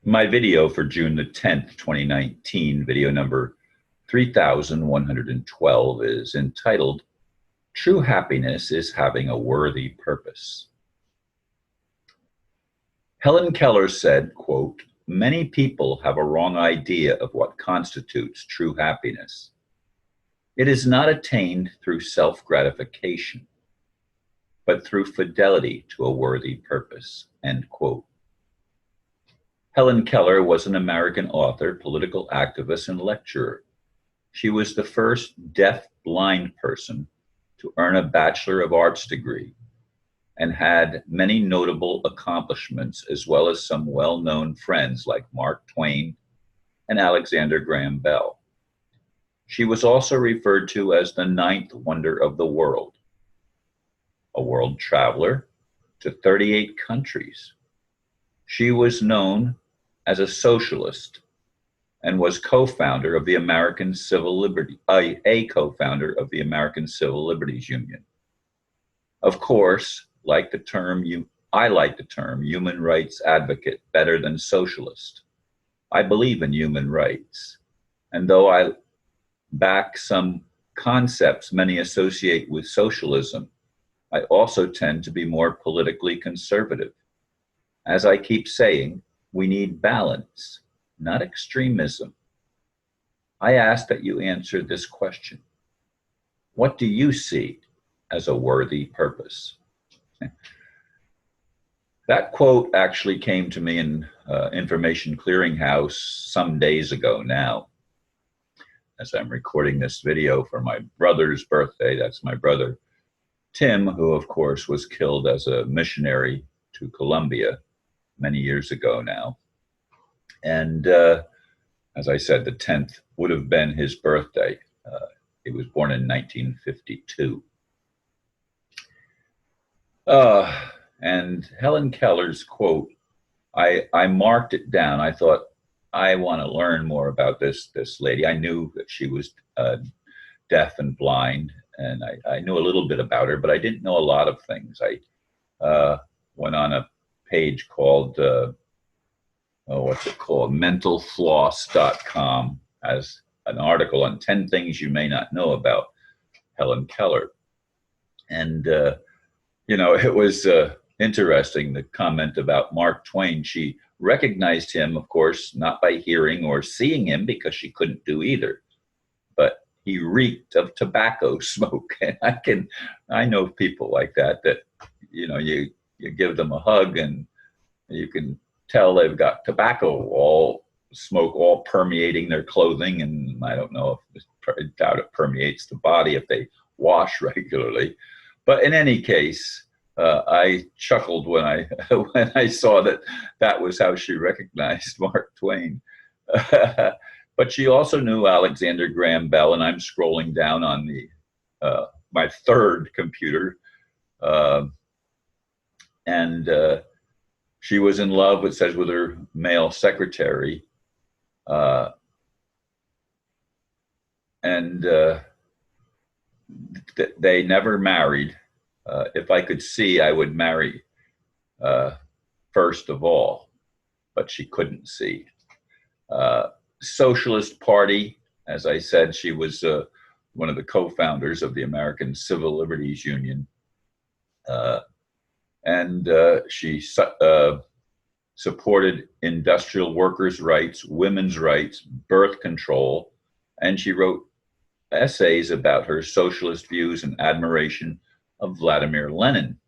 My video for June the 10th, 2019, video number 3112, is entitled, True Happiness is Having a Worthy Purpose. Helen Keller said, quote, "Many people have a wrong idea of what constitutes true happiness. It is not attained through self-gratification, but through fidelity to a worthy purpose," end quote. Helen Keller was an American author, political activist, and lecturer. She was the first deaf-blind person to earn a Bachelor of Arts degree and had many notable accomplishments, as well as some well-known friends like Mark Twain and Alexander Graham Bell. She was also referred to as the ninth wonder of the world, a world traveler to 38 countries. She was known as a socialist and was co-founder of the American Civil Liberty, a co-founder of the American Civil Liberties Union. Of course, I like the term human rights advocate better than socialist. I believe in human rights, and though I back some concepts many associate with socialism, I also tend to be more politically conservative. As I keep saying, we need balance, not extremism. I ask that you answer this question. What do you see as a worthy purpose? That quote actually came to me in Information Clearinghouse some days ago now, as I'm recording this video for my brother's birthday. That's my brother, Tim, who of course was killed as a missionary to Colombia many years ago now. And as I said, the 10th would have been his birthday. He was born in 1952. And Helen Keller's quote, I marked it down. I thought, I want to learn more about this lady. I knew that she was deaf and blind, and I knew a little bit about her, but I didn't know a lot of things. I went on a page called, mentalfloss.com, as an article on 10 things you may not know about Helen Keller. And, it was interesting, the comment about Mark Twain. She recognized him, of course, not by hearing or seeing him, because she couldn't do either, but he reeked of tobacco smoke. And I know people like that you give them a hug and you can tell they've got tobacco smoke all permeating their clothing. And I don't know I doubt it permeates the body if they wash regularly. But in any case, I chuckled when I saw that was how she recognized Mark Twain. But she also knew Alexander Graham Bell, and I'm scrolling down on my third computer, and she was in love, it says, with her male secretary, and they never married. If I could see, I would marry first of all, but she couldn't see. Socialist Party, as I said, she was one of the co-founders of the American Civil Liberties Union. And she supported industrial workers' rights, women's rights, birth control, and she wrote essays about her socialist views and admiration of Vladimir Lenin.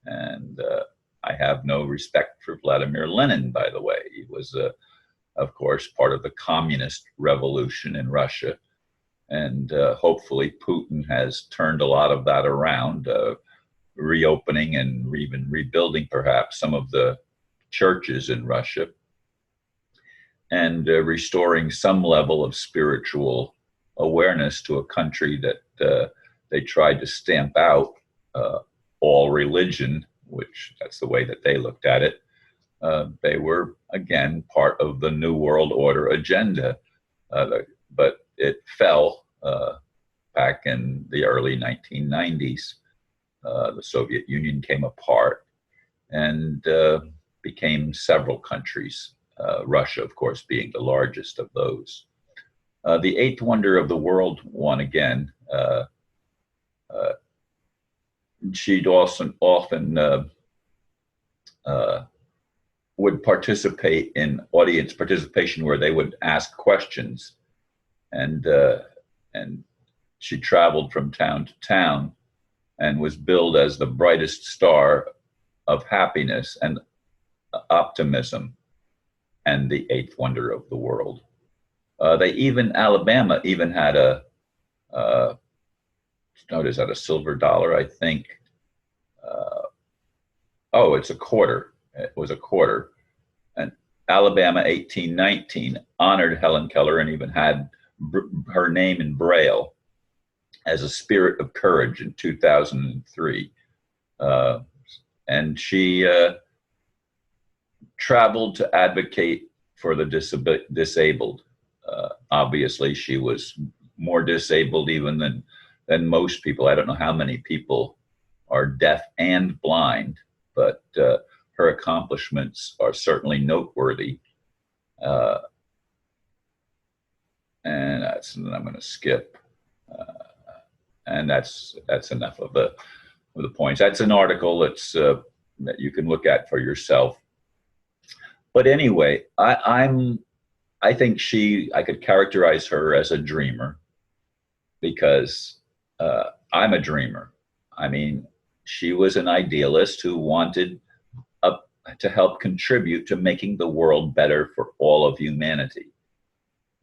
And I have no respect for Vladimir Lenin, by the way. He was, of course, part of the communist revolution in Russia. And hopefully Putin has turned a lot of that around, reopening and even rebuilding perhaps some of the churches in Russia, and restoring some level of spiritual awareness to a country that they tried to stamp out all religion, which that's the way that they looked at it. They were, again, part of the New World Order agenda, but it fell back in the early 1990s. The Soviet Union came apart and became several countries Russia, of course, being the largest of those. The eighth wonder of the world one again. She'd also often would participate in audience participation where they would ask questions, and she traveled from town to town and was billed as the brightest star of happiness and optimism and the eighth wonder of the world. Alabama even had is that a silver dollar, I think? It's a quarter. It was a quarter. And Alabama 1819 honored Helen Keller and even had her name in Braille as a spirit of courage in 2003. And she traveled to advocate for the disabled. Obviously, she was more disabled even than most people. I don't know how many people are deaf and blind, but her accomplishments are certainly noteworthy. And I'm going to skip. And that's enough of the points. That's an article that you can look at for yourself. But anyway, I think I could characterize her as a dreamer, because I'm a dreamer. I mean, she was an idealist who wanted to help contribute to making the world better for all of humanity.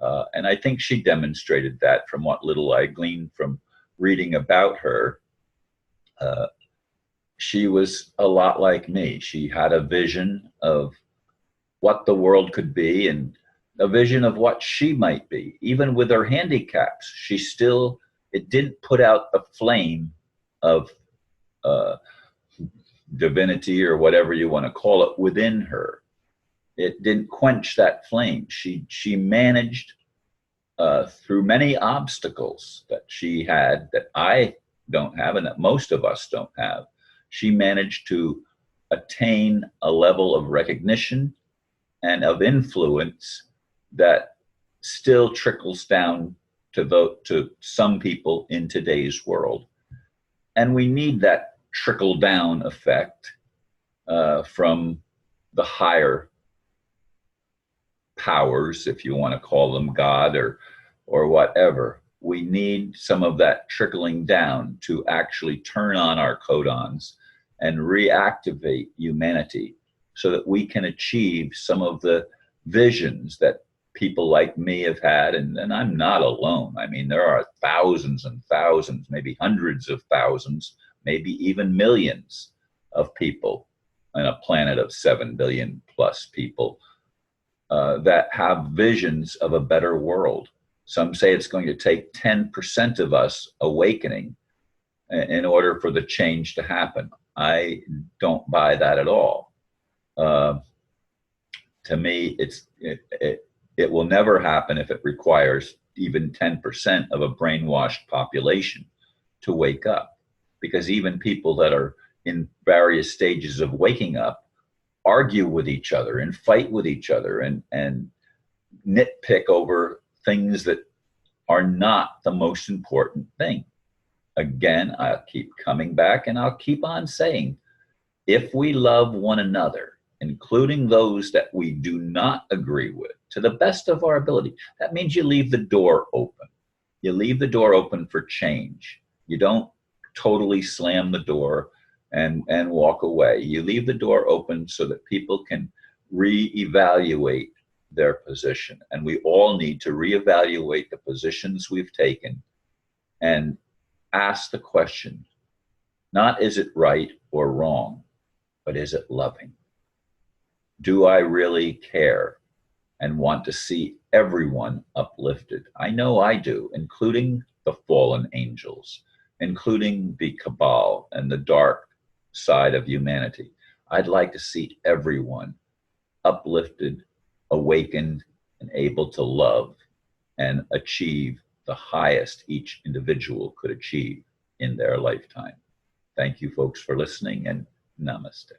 And I think she demonstrated that from what little I gleaned from reading about her. She was a lot like me. She had a vision of what the world could be and a vision of what she might be. Even with her handicaps, it didn't put out the flame of divinity or whatever you want to call it within her. It didn't quench that flame. She managed through many obstacles that she had, that I don't have and that most of us don't have. She managed to attain a level of recognition and of influence that still trickles down to some people in today's world. And we need that trickle down effect from the higher powers, if you want to call them God or whatever. We need some of that trickling down to actually turn on our codons and reactivate humanity so that we can achieve some of the visions that people like me have had. And I'm not alone. I mean, there are thousands and thousands, maybe hundreds of thousands, maybe even millions of people on a planet of 7 billion plus people that have visions of a better world. Some say it's going to take 10% of us awakening in order for the change to happen. I don't buy that at all. To me, it will never happen if it requires even 10% of a brainwashed population to wake up. Because even people that are in various stages of waking up argue with each other and fight with each other and nitpick over things that are not the most important thing. Again, I'll keep coming back and I'll keep on saying, if we love one another, including those that we do not agree with, to the best of our ability, that means you leave the door open. You leave the door open for change. You don't totally slam the door and walk away. You leave the door open so that people can reevaluate their position. And we all need to reevaluate the positions we've taken and ask the question, not is it right or wrong, but is it loving? Do I really care and want to see everyone uplifted? I know I do, including the fallen angels, including the cabal and the dark side of humanity. I'd like to see everyone uplifted, awakened, and able to love and achieve the highest each individual could achieve in their lifetime. Thank you, folks, for listening, and namaste.